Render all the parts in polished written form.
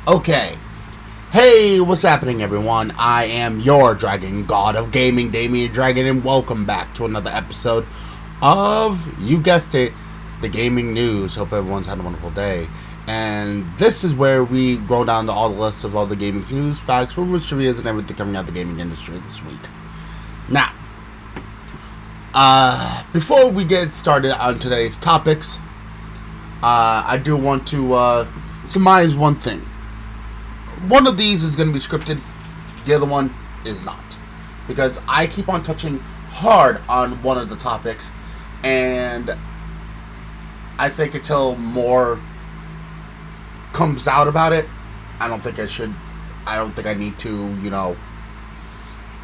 Okay. Hey, what's happening, everyone? I am your dragon god of gaming, Damian-D-Dragon, and welcome back to another episode of, you guessed it, the gaming news. Hope everyone's had a wonderful day. And this is where we go down to all the lists of all the gaming news, facts, rumors, trivias, and everything coming out of the gaming industry this week. Now, before we get started on today's topics, I do want to surmise one thing. One of these is going to be scripted, the other one is not. Because I keep on touching hard on one of the topics, and I think until more comes out about it, I don't think I need to,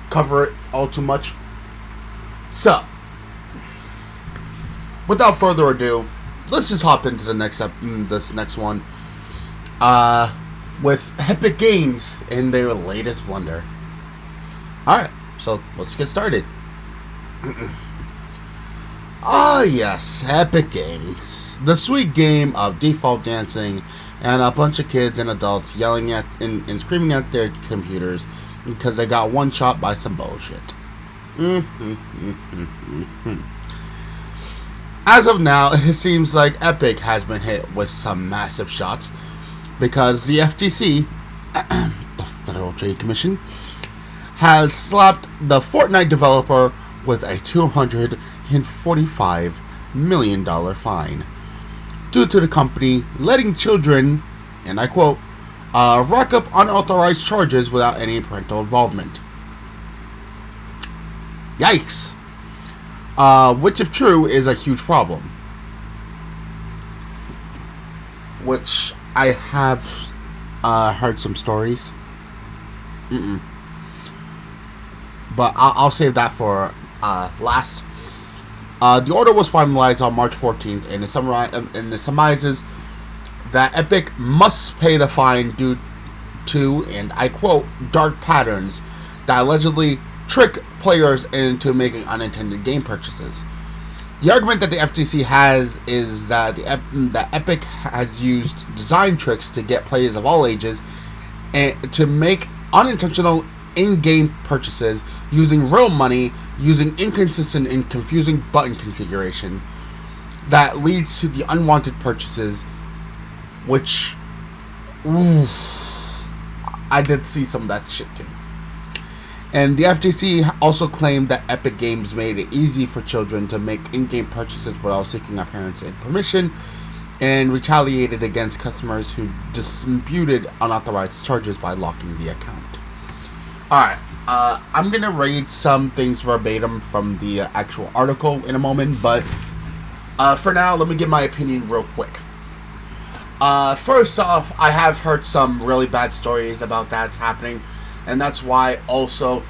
cover it all too much. So, without further ado, let's just hop into this next one. With Epic Games in their latest blunder. Alright, so let's get started. Yes, Epic Games. The sweet game of default dancing and a bunch of kids and adults yelling at and screaming at their computers because they got one shot by some bullshit. As of now, it seems like Epic has been hit with some massive shots, because the FTC, the Federal Trade Commission, has slapped the Fortnite developer with a $245 million fine due to the company letting children, and I quote, rack up unauthorized charges without any parental involvement. Yikes! Which, if true, is a huge problem. Which I have heard some stories. But I'll save that for last. The order was finalized on March 14th, and it surmises that Epic must pay the fine due to, and I quote, dark patterns that allegedly trick players into making unintended game purchases. The argument that the FTC has is that Epic has used design tricks to get players of all ages and to make unintentional in-game purchases using real money, using inconsistent and confusing button configuration that leads to the unwanted purchases, which, I did see some of that shit too. And the FTC also claimed that Epic Games made it easy for children to make in-game purchases without seeking a parent's permission, and retaliated against customers who disputed unauthorized charges by locking the account. Alright, I'm going to read some things verbatim from the actual article in a moment, but for now, let me give my opinion real quick. First off, I have heard some really bad stories about that happening. And that's why also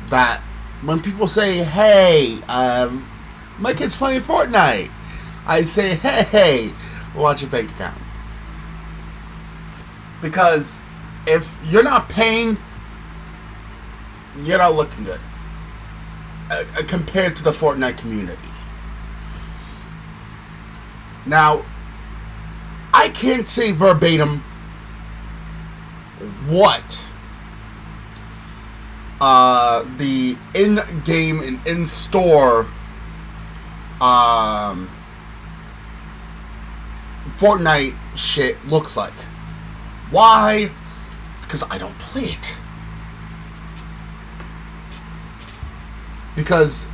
that when people say, hey, my kid's playing Fortnite, I say, hey, watch your bank account. Because if you're not paying, you're not looking good compared to the Fortnite community. Now, I can't say verbatim what the in-game and in-store Fortnite shit looks like. Why? Because I don't play it. Because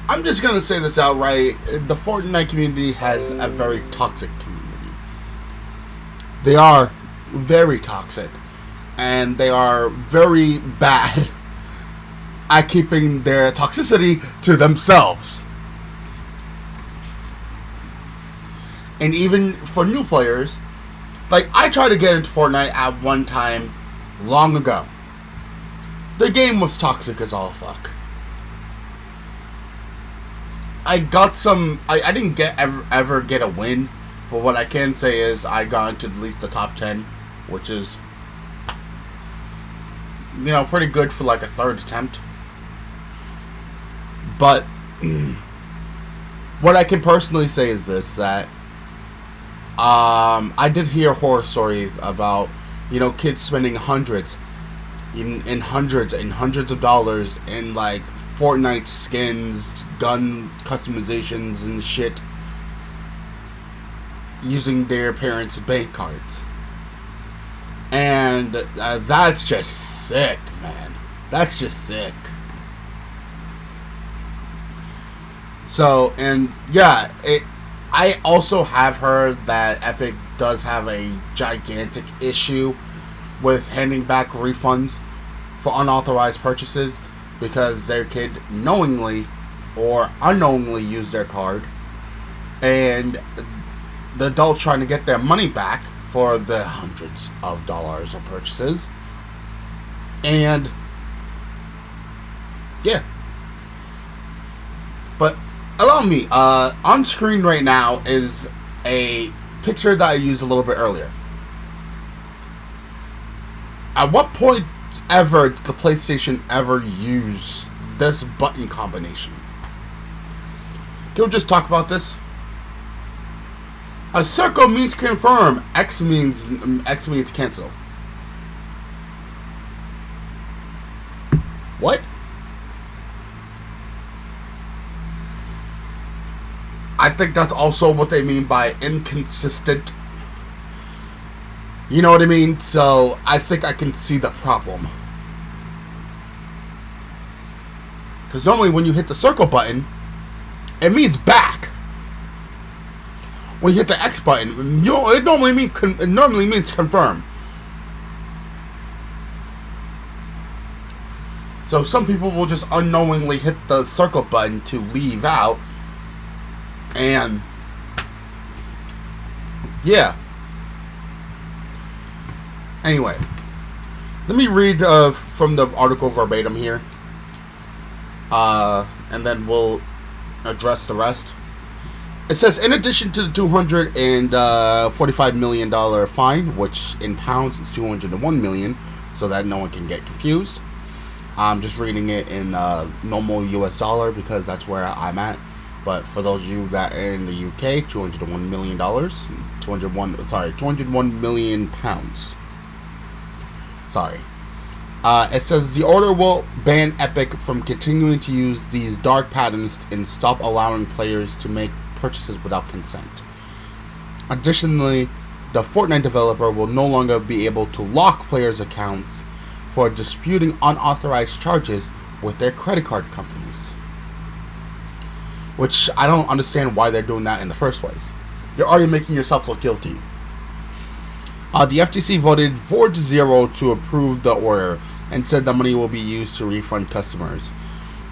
I'm just gonna say this outright, the Fortnite community has a very toxic community. They are very toxic, and they are very bad at keeping their toxicity to themselves. And even for new players, like, I tried to get into Fortnite at one time long ago. The game was toxic as all fuck. I got some, I didn't ever get a win, but what I can say is I got into at least the top 10, which is, pretty good for like a third attempt. But what I can personally say is this, that I did hear horror stories about You know, kids spending hundreds in hundreds and hundreds of dollars in like Fortnite skins, gun customizations and shit, using their parents' bank cards. And that's just sick, man. That's just sick. So, and yeah, I also have heard that Epic does have a gigantic issue with handing back refunds for unauthorized purchases because their kid knowingly or unknowingly used their card, and the adults trying to get their money back for the hundreds of dollars of purchases. And yeah, but allow me, on screen right now is a picture that I used a little bit earlier. At what point ever did the PlayStation ever use this button combination? Can we just talk about this? A circle means confirm. X means cancel. What? I think that's also what they mean by inconsistent. You know what I mean? So I think I can see the problem. Because normally when you hit the circle button, it means back. When you hit the X button, it normally means confirm. So some people will just unknowingly hit the circle button to leave out. And yeah. Anyway, let me read from the article verbatim here. And then we'll address the rest. It says, in addition to the $245 million fine, which in pounds is $201 million, so that no one can get confused. I'm just reading it in normal US dollar because that's where I'm at. But for those of you that are in the UK, $201 million, 201 million pounds. Sorry. It says the order will ban Epic from continuing to use these dark patterns and stop allowing players to make purchases without consent. Additionally, the Fortnite developer will no longer be able to lock players' accounts for disputing unauthorized charges with their credit card companies. Which I don't understand why they're doing that in the first place. You're already making yourself look guilty. The FTC voted 4-0 to approve the order and said the money will be used to refund customers.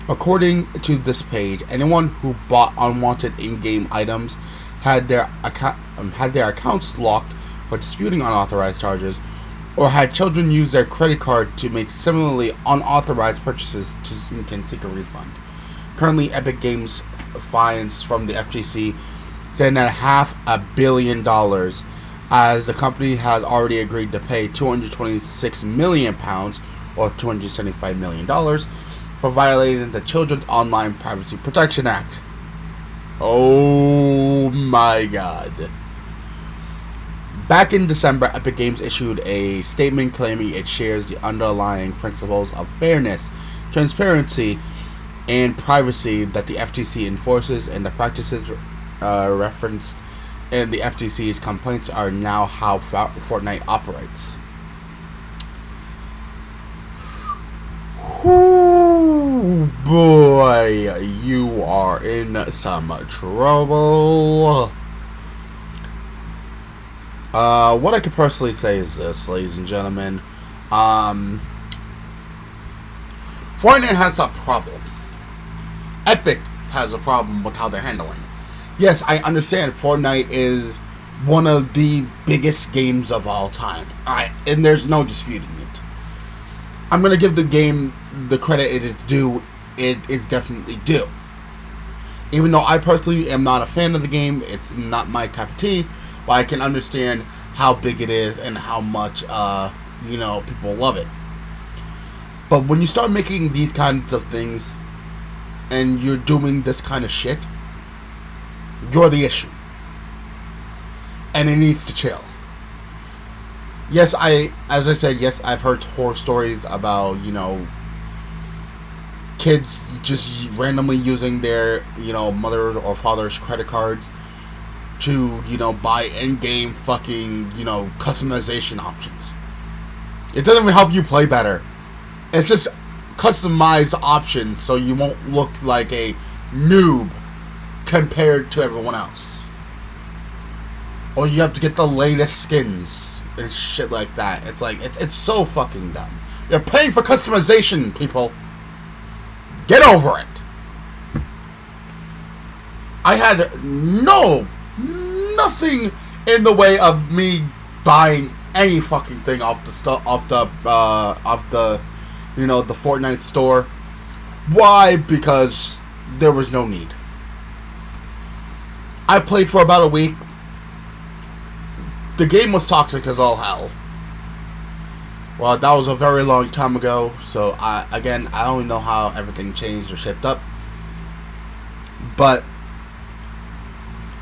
According to this page, anyone who bought unwanted in-game items had their accounts locked for disputing unauthorized charges, or had children use their credit card to make similarly unauthorized purchases can seek a refund. Currently, Epic Games fines from the FTC stand at $500 million, as the company has already agreed to pay £226 million, or $275 million, for violating the Children's Online Privacy Protection Act. Oh my god. Back in December, Epic Games issued a statement claiming it shares the underlying principles of fairness, transparency, and privacy that the FTC enforces, and the practices referenced in the FTC's complaints are now how Fortnite operates. Ooh, boy, you are in some trouble. What I could personally say is this, ladies and gentlemen. Fortnite has a problem. Epic has a problem with how they're handling it. Yes, I understand Fortnite is one of the biggest games of all time. And there's no disputing it. I'm going to give the game the credit it is due. It is definitely due. Even though I personally am not a fan of the game, it's not my cup of tea, but I can understand how big it is and how much, people love it. But when you start making these kinds of things and you're doing this kind of shit, you're the issue. And it needs to chill. Yes, as I said, yes, I've heard horror stories about, kids just randomly using their, mother or father's credit cards to, buy in-game fucking, customization options. It doesn't even help you play better. It's just customized options so you won't look like a noob compared to everyone else. Or you have to get the latest skins and shit like that. It's like, it's so fucking dumb. You're paying for customization, people. Get over it. I had nothing in the way of me buying any fucking thing off the the Fortnite store. Why? Because there was no need. I played for about a week. The game was toxic as all hell. Well, that was a very long time ago, so I don't know how everything changed or shaped up. But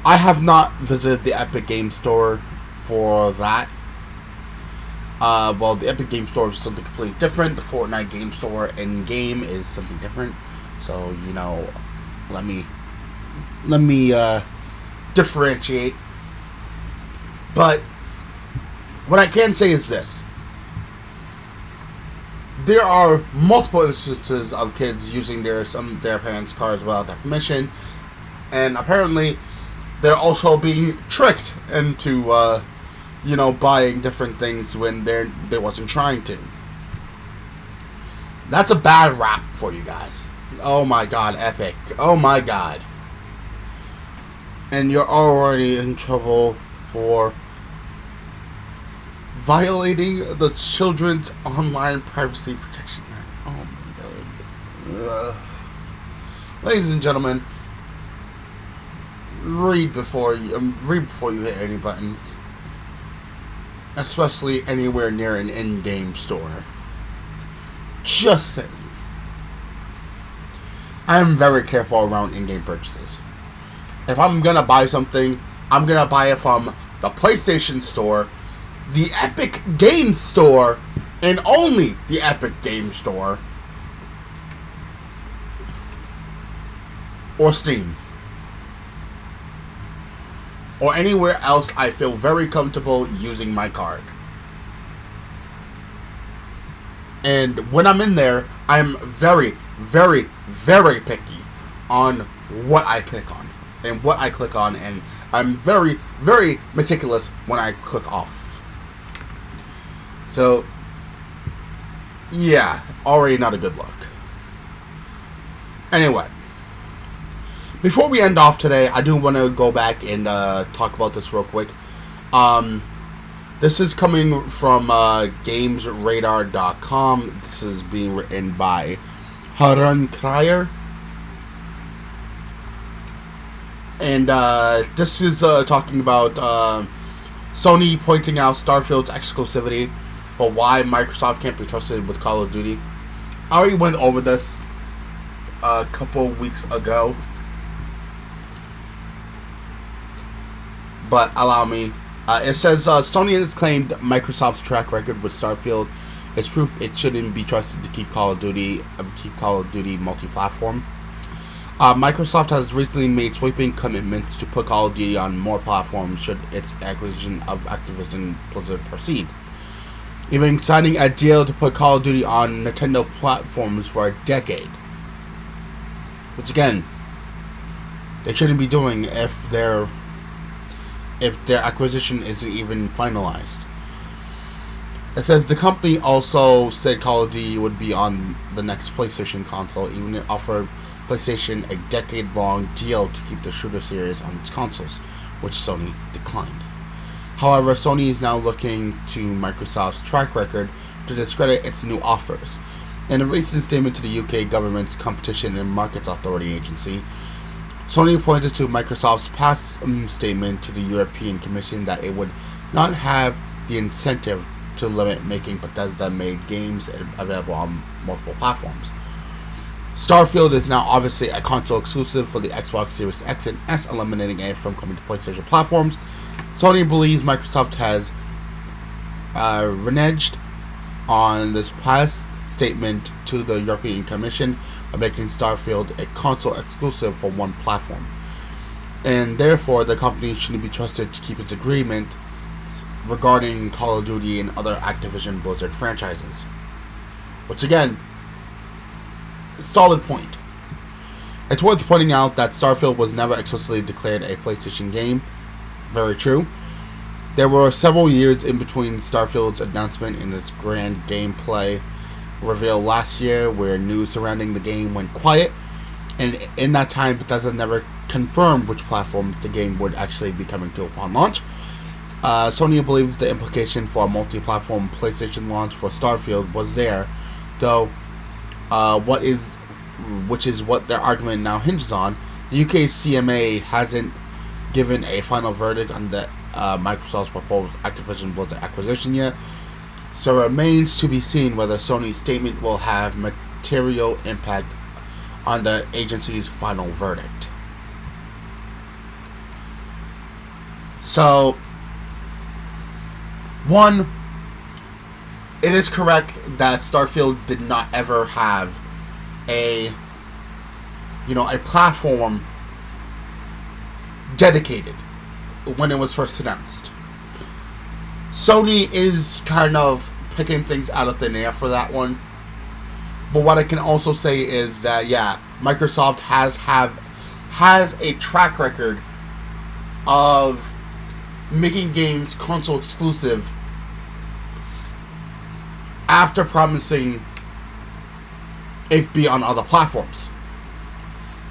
I have not visited the Epic Game Store for that. Well, the Epic Game Store is something completely different. The Fortnite Game Store in-game is something different. So, let me differentiate. But what I can say is this. There are multiple instances of kids using their parents' cards without their permission, and apparently they're also being tricked into buying different things when they wasn't trying to. That's a bad rap for you guys. Oh my god, Epic. Oh my god. And you're already in trouble for violating the Children's Online Privacy Protection Act. Oh my god. Ladies and gentlemen, read before you hit any buttons, especially anywhere near an in-game store. Just saying. I'm very careful around in-game purchases. If I'm gonna buy something, I'm gonna buy it from the PlayStation Store, the Epic Game Store, and only the Epic Game Store, or Steam, or anywhere else I feel very comfortable using my card. And when I'm in there, I'm very, very, very picky on what I click on and what I click on, and I'm very, very meticulous when I click off. So, yeah, already not a good look. Anyway, before we end off today, I do want to go back and talk about this real quick. This is coming from GamesRadar.com. This is being written by Harun Kreyer. And this is talking about Sony pointing out Starfield's exclusivity, but why Microsoft can't be trusted with Call of Duty. I already went over this a couple weeks ago, but allow me. It says Sony has claimed Microsoft's track record with Starfield is proof it shouldn't be trusted to keep Call of Duty multi-platform. Microsoft has recently made sweeping commitments to put Call of Duty on more platforms should its acquisition of Activision Blizzard proceed, even signing a deal to put Call of Duty on Nintendo platforms for a decade. Which again, they shouldn't be doing if their acquisition isn't even finalized. It says the company also said Call of Duty would be on the next PlayStation console, even it offered PlayStation a decade-long deal to keep the shooter series on its consoles, which Sony declined. However, Sony is now looking to Microsoft's track record to discredit its new offers. In a recent statement to the UK government's Competition and Markets Authority agency, Sony pointed to Microsoft's past statement to the European Commission that it would not have the incentive to limit making Bethesda-made games available on multiple platforms. Starfield is now obviously a console exclusive for the Xbox Series X and S, eliminating it from coming to PlayStation platforms. Sony believes Microsoft has reneged on this past statement to the European Commission of making Starfield a console exclusive for one platform, and therefore the company shouldn't be trusted to keep its agreement regarding Call of Duty and other Activision Blizzard franchises. Which again, solid point. It's worth pointing out that Starfield was never explicitly declared a PlayStation game. Very true. There were several years in between Starfield's announcement and its grand gameplay reveal last year, where news surrounding the game went quiet, and in that time Bethesda never confirmed which platforms the game would actually be coming to upon launch. Sony believes the implication for a multi-platform PlayStation launch for Starfield was there, though which is what their argument now hinges on. The UK CMA hasn't given a final verdict on the Microsoft's proposed Activision Blizzard acquisition yet, so it remains to be seen whether Sony's statement will have material impact on the agency's final verdict. So, one, it is correct that Starfield did not ever have a platform dedicated when it was first announced. Sony is kind of picking things out of thin air for that one. But what I can also say is that, yeah, Microsoft has a track record of making games console exclusive after promising it be on other platforms.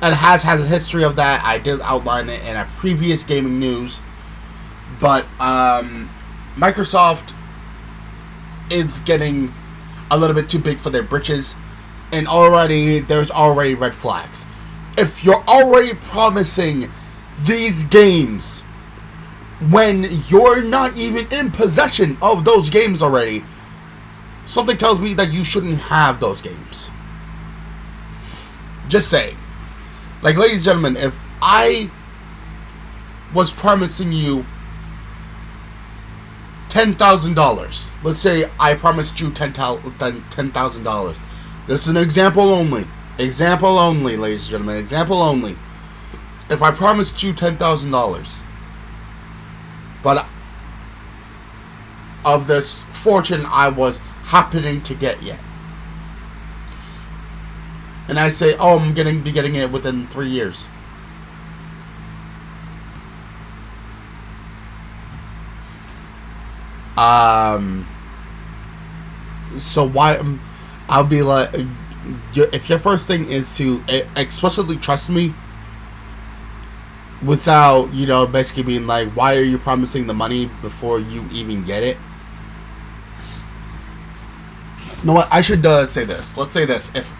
It has had a history of that. I did outline it in a previous gaming news. But Microsoft is getting a little bit too big for their britches. And there's already red flags. If you're already promising these games when you're not even in possession of those games already, something tells me that you shouldn't have those games. Just saying. Like, ladies and gentlemen, if I was promising you $10,000, let's say I promised you $10,000. This is an example only. Example only, ladies and gentlemen. Example only. If I promised you $10,000, but of this fortune I was happening to get yet, and I say, oh, I'm going to be getting it within 3 years. So why? I'll be like, if your first thing is to explicitly trust me, without basically being like, why are you promising the money before you even get it? You know what? I should say this. Let's say this. If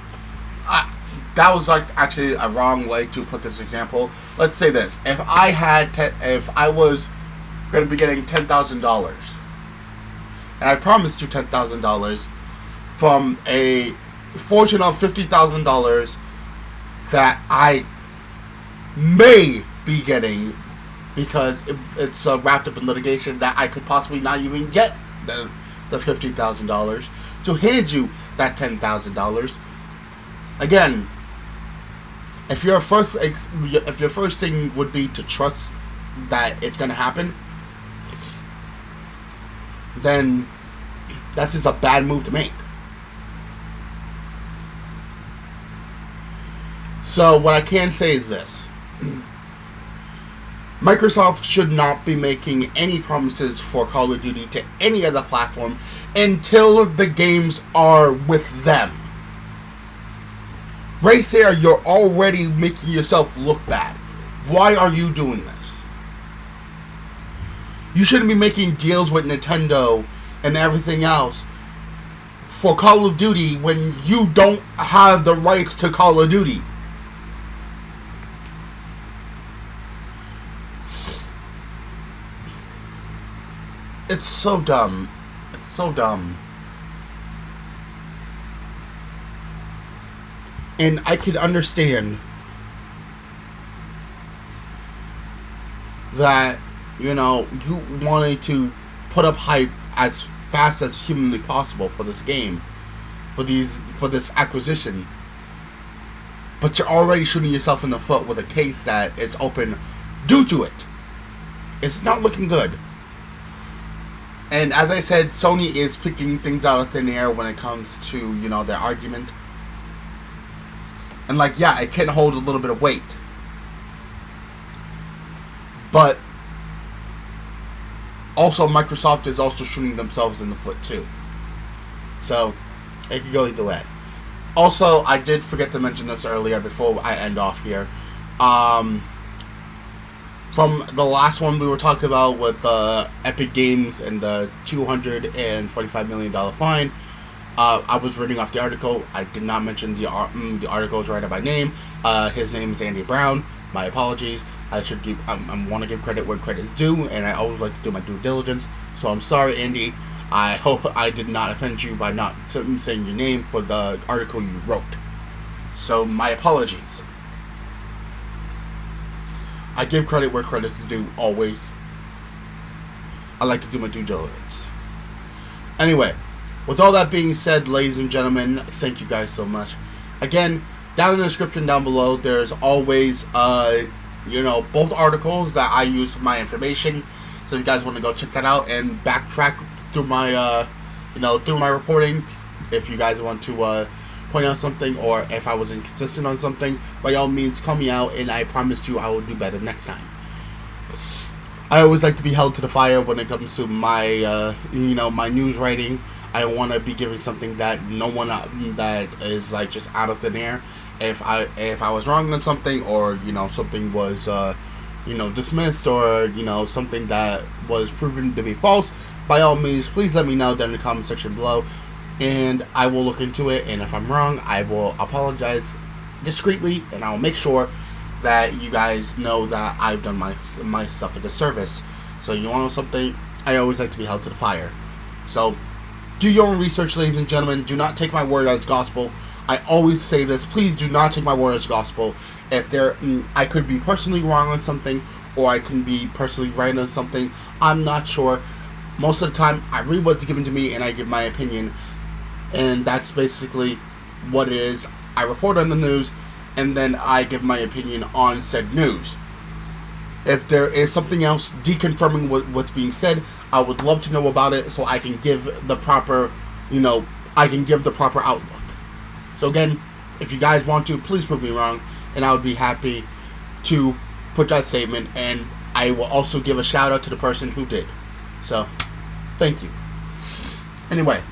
that was like actually a wrong way to put this example. Let's say this. If I was going to be getting $10,000, and I promised you $10,000 from a fortune of $50,000 that I may be getting because it's wrapped up in litigation, that I could possibly not even get the $50,000, to hand you that $10,000. Again, if your first thing would be to trust that it's going to happen, then that's just a bad move to make. So what I can say is this. Microsoft should not be making any promises for Call of Duty to any other platform until the games are with them. Right there, you're already making yourself look bad. Why are you doing this? You shouldn't be making deals with Nintendo and everything else for Call of Duty when you don't have the rights to Call of Duty. It's so dumb. It's so dumb. And I can understand that, you wanted to put up hype as fast as humanly possible for this game, for this acquisition. But you're already shooting yourself in the foot with a case that is open due to it. It's not looking good. And as I said, Sony is picking things out of thin air when it comes to, their argument. And yeah, it can hold a little bit of weight. But also Microsoft is also shooting themselves in the foot too. So it could go either way. Also, I did forget to mention this earlier before I end off here. From the last one we were talking about with Epic Games and the $245 million fine, I was reading off the article. I did not mention the article's writer by name. His name is Andy Brown. My apologies. I want to give credit where credit is due, and I always like to do my due diligence. So I'm sorry, Andy. I hope I did not offend you by not saying your name for the article you wrote. So my apologies. I give credit where credit is due, always. I like to do my due diligence. Anyway, with all that being said, ladies and gentlemen, thank you guys so much. Again, down in the description down below, there's always, both articles that I use for my information. So if you guys want to go check that out and backtrack through my, through my reporting, if you guys want to point out something, or if I was inconsistent on something, by all means, call me out, and I promise you I will do better next time. I always like to be held to the fire when it comes to my, my news writing. I don't want to be giving something that no one that is just out of thin air. If I was wrong on something, or something was dismissed, or something that was proven to be false, by all means, please let me know down in the comment section below, and I will look into it. And if I'm wrong, I will apologize discreetly, and I will make sure that you guys know that I've done my stuff a disservice. So you want to know something? I always like to be held to the fire. So do your own research, ladies and gentlemen. Do not take my word as gospel. I always say this. Please do not take my word as gospel. If I could be personally wrong on something, or I can be personally right on something, I'm not sure. Most of the time, I read what's given to me and I give my opinion, and that's basically what it is. I report on the news, and then I give my opinion on said news. If there is something else deconfirming what's being said, I would love to know about it, so I can give the proper, outlook. So again, if you guys want to, please prove me wrong, and I would be happy to put that statement, and I will also give a shout out to the person who did. So, thank you. Anyway,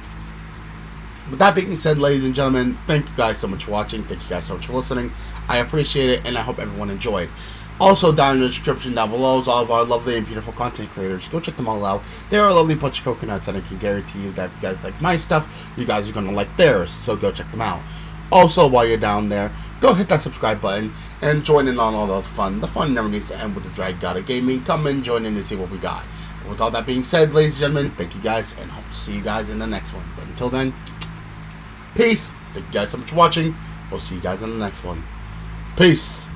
with that being said, ladies and gentlemen, thank you guys so much for watching. Thank you guys so much for listening. I appreciate it, and I hope everyone enjoyed. Also, down in the description down below is all of our lovely and beautiful content creators. Go check them all out. They're a lovely bunch of coconuts, and I can guarantee you that if you guys like my stuff, you guys are going to like theirs. So go check them out. Also, while you're down there, go hit that subscribe button and join in on all the fun. The fun never needs to end with the Drag God of Gaming. Come in, join in, and see what we got. But with all that being said, ladies and gentlemen, thank you guys, and hope to see you guys in the next one. But until then, peace. Thank you guys so much for watching. We'll see you guys in the next one. Peace.